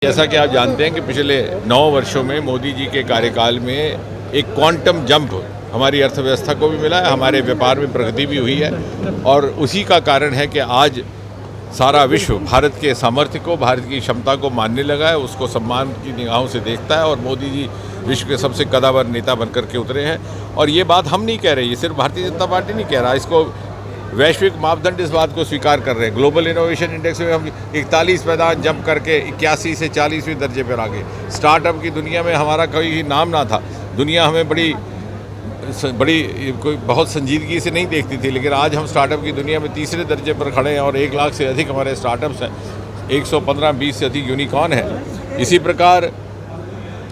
जैसा कि आप जानते हैं कि पिछले 9 वर्षों में मोदी जी के कार्यकाल में एक क्वांटम जंप हमारी अर्थव्यवस्था को भी मिला है, हमारे व्यापार में प्रगति भी हुई है और उसी का कारण है कि आज सारा विश्व भारत के सामर्थ्य को, भारत की क्षमता को मानने लगा है, उसको सम्मान की निगाहों से देखता है और मोदी जी विश्व के सबसे कद्दावर नेता बनकर के उतरे हैं। और ये बात हम नहीं कह रहे, ये सिर्फ भारतीय जनता पार्टी नहीं कह रहा, इसको वैश्विक मापदंड इस बात को स्वीकार कर रहे हैं। ग्लोबल इनोवेशन इंडेक्स में हम 41 पैदान जंप करके 81 से 40वें दर्जे पर आ गए। स्टार्टअप की दुनिया में हमारा कोई नाम ना था, दुनिया हमें बड़ी कोई बहुत संजीदगी से नहीं देखती थी, लेकिन आज हम स्टार्टअप की दुनिया में तीसरे दर्जे पर खड़े हैं और 1 लाख से अधिक हमारे स्टार्टअप्स हैं, 115-20 से अधिक यूनिकॉर्न हैं। इसी प्रकार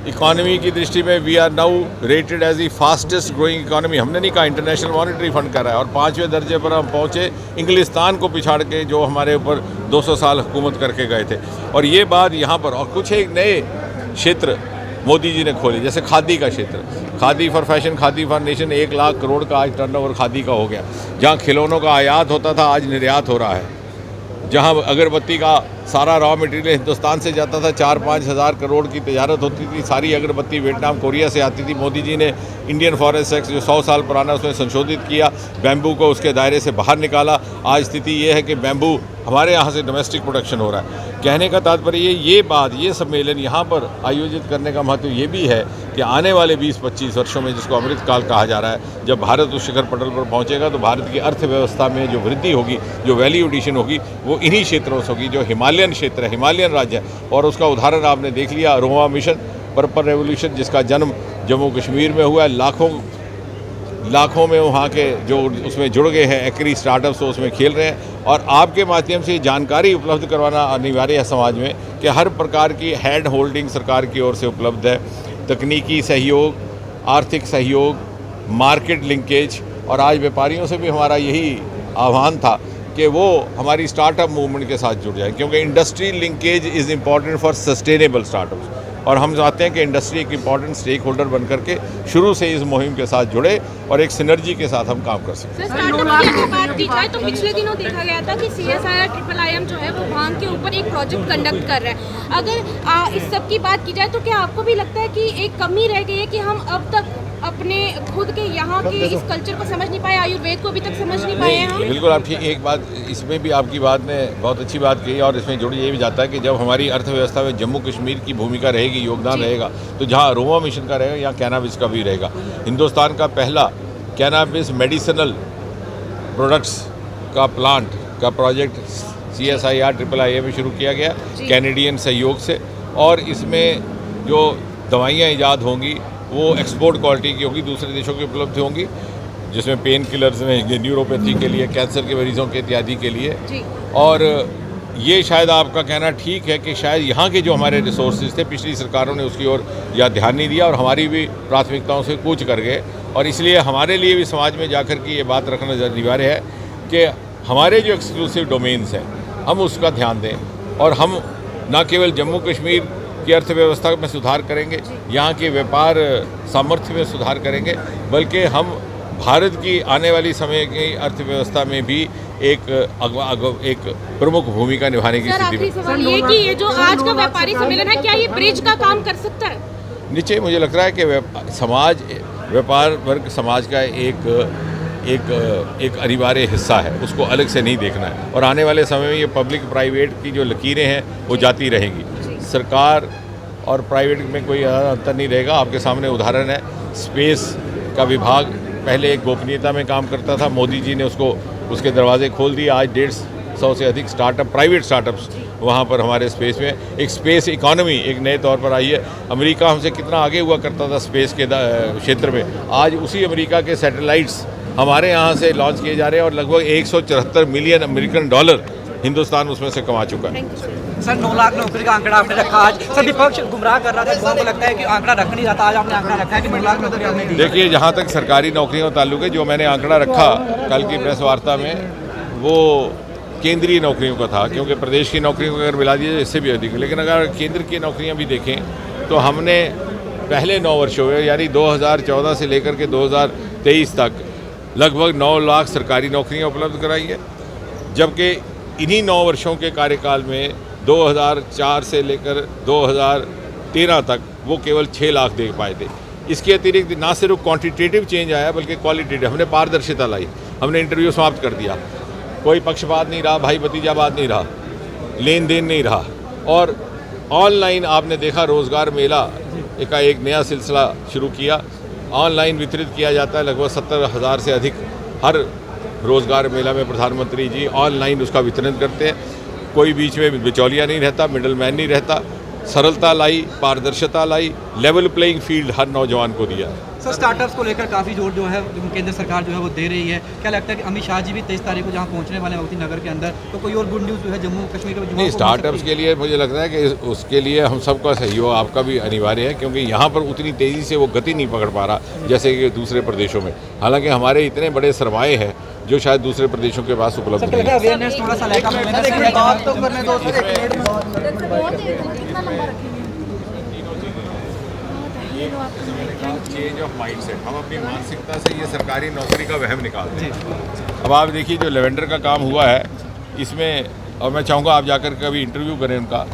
इकॉनमी की दृष्टि में we are now rated as the fastest growing economy. हमने नहीं कहा, इंटरनेशनल मॉनेटरी फंड कर रहा है और 5वें दर्जे पर हम पहुँचे, इंग्लिस्तान को पिछाड़ के, जो हमारे ऊपर 200 साल हुकूमत करके गए थे। और ये बात यहाँ पर, और कुछ एक नए क्षेत्र मोदी जी ने खोले, जैसे खादी का क्षेत्र, khadi for fashion, khadi for nation. 1 lakh crore का आज टर्नओवर खादी का हो गया। जहाँ खिलौनों का आयात होता था आज निर्यात हो रहा है। जहाँ अगरबत्ती का सारा रॉ मटेरियल हिंदुस्तान से जाता था, 4-5 हज़ार करोड़ की तजारत होती थी, सारी अगरबत्ती वियतनाम, कोरिया से आती थी। मोदी जी ने इंडियन फॉरेस्ट एक्ट जो 100 साल पुराना, उसमें संशोधित किया, बैम्बू को उसके दायरे से बाहर निकाला। आज स्थिति ये है कि बैम्बू हमारे यहाँ से डोमेस्टिक प्रोडक्शन हो रहा है। कहने का तात्पर्य ये बात, ये सम्मेलन यहाँ पर आयोजित करने का महत्व ये भी है कि आने वाले 20-25 वर्षों में, जिसको अमृतकाल कहा जा रहा है, जब भारत उस शिखर पटल पर पहुँचेगा तो भारत की अर्थव्यवस्था में जो वृद्धि होगी, जो वैल्यू एडिशन होगी, वो इन्हीं क्षेत्रों से होगी, जो हिमालयन क्षेत्र है, हिमालयन राज्य है। और उसका उदाहरण आपने देख लिया, अरोमा मिशन, पर्पल रेवोल्यूशन, जिसका जन्म जम्मू कश्मीर में हुआ है। लाखों में वहाँ के जो उसमें जुड़ गए हैं एग्री स्टार्टअप्स, तो उसमें खेल रहे हैं। और आपके माध्यम से जानकारी उपलब्ध करवाना अनिवार्य है समाज में कि हर प्रकार की हैंड होल्डिंग सरकार की ओर से उपलब्ध है। तकनीकी सहयोग, आर्थिक सहयोग, मार्केट लिंकेज, और आज व्यापारियों से भी हमारा यही आह्वान था कि वो हमारी स्टार्टअप मूवमेंट के साथ जुड़ जाए, क्योंकि industry linkage is important for sustainable startups. और हम चाहते हैं कि इंडस्ट्री एक इम्पॉर्टेंट स्टेक होल्डर बनकर के शुरू से इस मुहिम के साथ जुड़े और एक सिनर्जी के साथ हम काम कर सकें। स्टार्टअप की अगर बात की जाए तो पिछले दिनों देखा गया था कि CSIR IIIM जो है वो वहाँ के ऊपर एक प्रोजेक्ट कंडक्ट कर रहा है। अगर इस सब की बात की जाए तो क्या आपको भी लगता है कि एक कमी रह गई है कि हम अब तक अपने खुद के यहाँ के इस कल्चर को समझ नहीं पाए, आयुर्वेद को अभी तक समझ नहीं पाए हैं हम? बिल्कुल, आप ठीक, एक बात इसमें भी आपकी बात ने बहुत अच्छी बात कही और इसमें जुड़ ये भी जाता है कि जब हमारी अर्थव्यवस्था में जम्मू कश्मीर की भूमिका रहेगी, योगदान रहेगा, तो जहाँ अरोमा मिशन का रहेगा, यहाँ कैनाबिस का भी रहेगा। हिंदुस्तान का पहला कैनाबिस मेडिसिनल प्रोडक्ट्स का प्लांट का प्रोजेक्ट CSIR IIIM में शुरू किया गया कैनेडियन सहयोग से, और इसमें जो दवाइयाँ ईजाद होंगी वो एक्सपोर्ट क्वालिटी की होगी, दूसरे देशों की उपलब्ध होंगी, जिसमें पेन किलर्स में, न्यूरोपैथी के लिए, कैंसर के मरीजों के इत्यादि के लिए। और ये शायद आपका कहना ठीक है कि शायद यहाँ के जो हमारे रिसोर्सेज थे, पिछली सरकारों ने उसकी ओर या ध्यान नहीं दिया और हमारी भी प्राथमिकताओं से कूच कर गए। और इसलिए हमारे लिए भी समाज में जाकर के ये बात रखना अनिवार्य है कि हमारे जो एक्सक्लूसिव डोमेन्स हैं, हम उसका ध्यान दें और हम न केवल जम्मू कश्मीर की अर्थव्यवस्था में सुधार करेंगे, यहाँ के व्यापार सामर्थ्य में सुधार करेंगे, बल्कि हम भारत की आने वाली समय की अर्थव्यवस्था में भी एक प्रमुख भूमिका निभाने की स्थिति में। सवाल ये कि ये जो आज का व्यापारी सम्मेलन है, क्या ये ब्रिज का काम कर सकता है? निश्चय मुझे लगता है कि समाज, व्यापार वर्ग समाज का एक अनिवार्य हिस्सा है, उसको अलग से नहीं देखना है। और आने वाले समय में ये पब्लिक प्राइवेट की जो लकीरें हैं वो जाती रहेंगी, सरकार और प्राइवेट में कोई अंतर नहीं रहेगा। आपके सामने उदाहरण है, स्पेस का विभाग पहले एक गोपनीयता में काम करता था, मोदी जी ने उसके दरवाजे खोल दिए। आज 150 से अधिक स्टार्टअप, प्राइवेट स्टार्टअप्स वहाँ पर हमारे स्पेस में एक स्पेस इकोनॉमी एक नए तौर पर आई है। अमेरिका हमसे कितना आगे हुआ करता था स्पेस के क्षेत्र में, आज उसी अमेरिका के सैटेलाइट्स हमारे यहाँ से लॉन्च किए जा रहे हैं और लगभग 174 मिलियन अमेरिकन डॉलर हिंदुस्तान उसमें से कमा चुका है। सर 9 लाख नौकरी का आंकड़ा आपने रखा, आज सर विपक्ष गुमराह कर रहा था, लोगों को लगता है कि आंकड़ा रख नहीं जाता, आज आपने आंकड़ा रखा है कि 9 लाख नौकरी आपने दी। देखिए, जहाँ तक सरकारी नौकरियों का ताल्लुक है, जो मैंने आंकड़ा रखा कल की प्रेस वार्ता में, वो केंद्रीय नौकरियों का था, क्योंकि प्रदेश की नौकरियों को अगर मिला दिए इससे भी अधिक। लेकिन अगर केंद्र की नौकरियाँ भी देखें तो हमने पहले 9 वर्षों में, यानी 2014 से लेकर के 2023 तक लगभग 9 लाख सरकारी नौकरियाँ उपलब्ध कराई है, जबकि इन्हीं 9 वर्षों के कार्यकाल में 2004 से लेकर 2013 तक वो केवल 6 लाख दे पाए थे। इसके अतिरिक्त ना सिर्फ क्वांटिटेटिव चेंज आया बल्कि क्वालिटेटिव, हमने पारदर्शिता लाई, हमने इंटरव्यू समाप्त कर दिया, कोई पक्षपात नहीं रहा, भाई भतीजावाद नहीं रहा, लेन देन नहीं रहा। और ऑनलाइन आपने देखा रोज़गार मेला का एक नया सिलसिला शुरू किया, ऑनलाइन वितरित किया जाता है, लगभग 70,000 से अधिक हर रोज़गार मेला में प्रधानमंत्री जी ऑनलाइन उसका वितरण करते हैं। कोई बीच में बिचौलिया नहीं रहता, मिडल मैन नहीं रहता, सरलता लाई, पारदर्शिता लाई, लेवल प्लेइंग फील्ड हर नौजवान को दिया। सर स्टार्टअप्स को लेकर काफ़ी जोर जो है केंद्र सरकार जो है वो दे रही है। क्या लगता है कि अमित शाह जी भी 23 तारीख को जहाँ पहुँचने वाले हैं मोती नगर के अंदर, तो कोई और गुड न्यूज़ जो है जम्मू कश्मीर के नहीं, स्टार्टअप्स के लिए मुझे लगता है कि उसके लिए हम सबका सहयोग आपका भी अनिवार्य है, क्योंकि यहाँ पर उतनी तेज़ी से वो गति नहीं पकड़ पा रहा जैसे कि दूसरे प्रदेशों में। हालांकि हमारे इतने बड़े सरमाए हैं जो शायद दूसरे प्रदेशों के पास उपलब्ध नहीं है। अवेयरनेस थोड़ा सा चेंज ऑफ माइंडसेट, हम अपनी मानसिकता से ये सरकारी नौकरी का वहम निकालते हैं। अब आप देखिए जो लेवेंडर का काम हुआ है इसमें, और मैं चाहूँगा आप जाकर कभी इंटरव्यू करें उनका,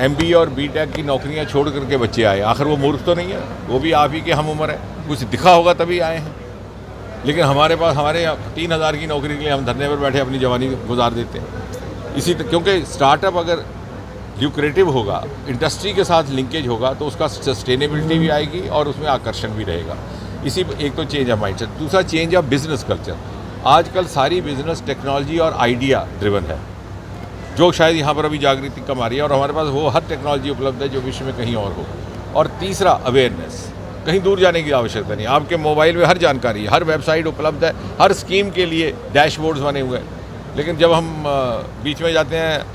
MBA और BTech की नौकरियां छोड़ करके बच्चे आए। आखिर वो मूर्ख तो नहीं है, वो भी आप ही के हम उम्र है, कुछ दिखा होगा तभी आए हैं। लेकिन हमारे पास हमारे 3,000 की नौकरी के लिए हम धरने पर बैठे अपनी जवानी गुजार देते हैं। क्योंकि स्टार्टअप अगर ल्यूक्रेटिव होगा, इंडस्ट्री के साथ लिंकेज होगा, तो उसका सस्टेनेबिलिटी भी आएगी और उसमें आकर्षण भी रहेगा। एक तो चेंज ऑफ माइंडसेट, दूसरा चेंज ऑफ बिजनेस कल्चर। आजकल सारी बिजनेस टेक्नोलॉजी और आइडिया ड्रिवन है, जो शायद यहाँ पर अभी जागृति कम आ रही है, और हमारे पास वो हर टेक्नोलॉजी उपलब्ध है जो विश्व में कहीं और हो। और तीसरा अवेयरनेस, कहीं दूर जाने की आवश्यकता नहीं, आपके मोबाइल में हर जानकारी है, हर वेबसाइट उपलब्ध है, हर स्कीम के लिए डैशबोर्ड्स बने हुए हैं। लेकिन जब हम बीच में जाते हैं,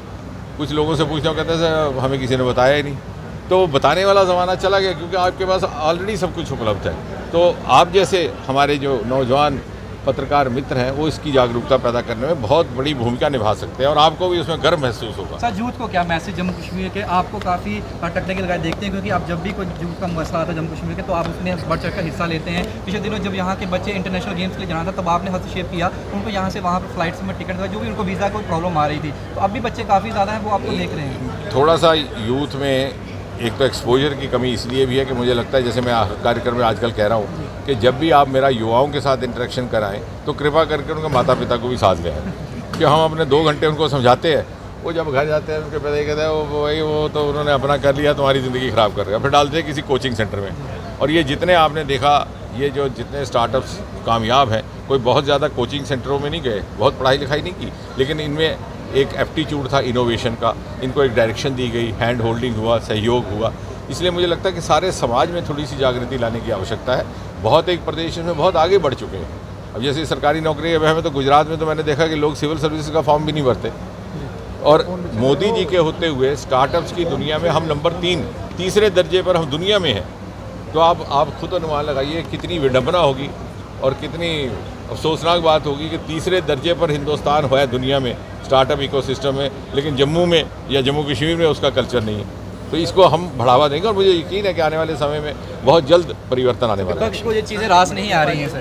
कुछ लोगों से पूछते हैं, कहते हैं सर हमें किसी ने बताया ही नहीं। तो बताने वाला ज़माना चला गया, क्योंकि आपके पास ऑलरेडी सब कुछ उपलब्ध है। तो आप जैसे हमारे जो नौजवान पत्रकार मित्र हैं वो इसकी जागरूकता पैदा करने में बहुत बड़ी भूमिका निभा सकते हैं, और आपको भी उसमें गर्व महसूस होगा। सर यूथ को क्या मैसेज जम्मू कश्मीर के, आपको काफ़ी टेक्निकल गाइड देखते हैं, क्योंकि आप जब भी कोई यूथ का मसला आता है जम्मू कश्मीर के तो आप उसमें बढ़ चढ़ कर हिस्सा लेते हैं। पिछले दिनों जब यहाँ के बच्चे इंटरनेशनल गेम्स के लिए जाना था तब आपने हस्तक्षेप किया, उनको यहाँ से वहाँ पर फ्लाइट्स में टिकट दिया, जो भी उनको वीज़ा कोई प्रॉब्लम आ रही थी। तो अब भी बच्चे काफ़ी ज़्यादा हैं, वो आपको देख रहे हैं। थोड़ा सा यूथ में एक तो एक्सपोजर की कमी इसलिए भी है कि मुझे लगता है, जैसे मैं कार्यक्रम में आजकल कह रहा हूँ कि जब भी आप मेरा युवाओं के साथ इंटरेक्शन कराएं तो कृपा करके उनके माता पिता को भी साथ ले आएं, कि हम अपने 2 घंटे उनको समझाते हैं, वो जब घर जाते हैं उनके पिता ये कहते हैं वो तो उन्होंने अपना कर लिया, तुम्हारी ज़िंदगी ख़राब कर रहा है, फिर डालते हैं किसी कोचिंग सेंटर में। और ये जितने आपने देखा, ये जो जितने स्टार्टअप्स कामयाब हैं, कोई बहुत ज़्यादा कोचिंग सेंटरों में नहीं गए, बहुत पढ़ाई लिखाई नहीं की, लेकिन इनमें एक एप्टीट्यूड था इनोवेशन का, इनको एक डायरेक्शन दी गई, हैंड होल्डिंग हुआ, सहयोग हुआ। इसलिए मुझे लगता है कि सारे समाज में थोड़ी सी जागृति लाने की आवश्यकता है। बहुत एक प्रदेश में बहुत आगे बढ़ चुके हैं। अब जैसे सरकारी नौकरी है वह में, तो गुजरात में तो मैंने देखा कि लोग सिविल सर्विस का फॉर्म भी नहीं भरते। और मोदी जी के होते हुए स्टार्टअप्स की दुनिया में हम नंबर 3 दर्जे पर हम दुनिया में हैं। तो आप खुद अनुमान लगाइए कितनी विडंबना होगी और कितनी अफसोसनाक बात होगी कि 3 दर्जे पर हिंदुस्तान हुआ है दुनिया में स्टार्टअप इकोसिस्टम में, लेकिन जम्मू में या जम्मू कश्मीर में उसका कल्चर नहीं है। तो इसको हम बढ़ावा देंगे, और मुझे यकीन है कि आने वाले समय में बहुत जल्द परिवर्तन आने वाला है। विपक्ष को ये चीज़ें रास नहीं आ रही हैं सर।